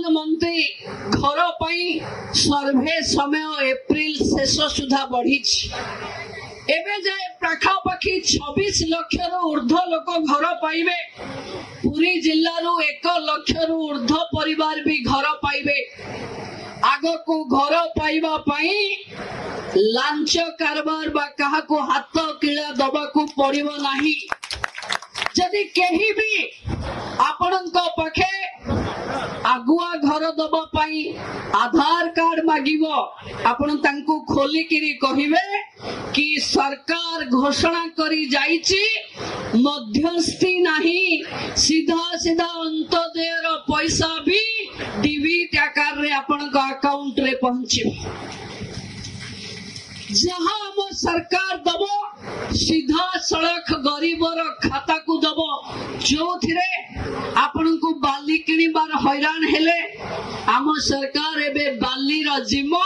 प्रधानमंत्री घर पाई सर्वे समय एप्रिल शेष सुधा बढ़ी एवं जाए पाखापाखि 26 लाख ऊर्ध्व लोक घर पाइबे। पुरी जिल्लारू 1 लाख ऊर्ध्व परिवार भी घर पाइबे। आग को घर पाइबा पाई लांच कारबार बा कहा को हाथ किला दबा को पड़िबो नाही। जदि केही भी आपनक पाखे आगुआ घर दबा पाई आधार कार्ड मागिबो आपण तांको खोली किरी कहिबे कि सरकार घोषणा करी जाईची मध्यस्थी नहीं, सीधा सीधा अंत्योदयर पैसा भी डीबीटी आकार रे आपनक अकाउंट रे पहुंचे। जहां हम सरकार दबो सीधा सड़क गरीबर खाता को दबो जो थिरे आपण को बाली किनिबार हैरान हेले आम सरकार एबे बाली रो जिम्मा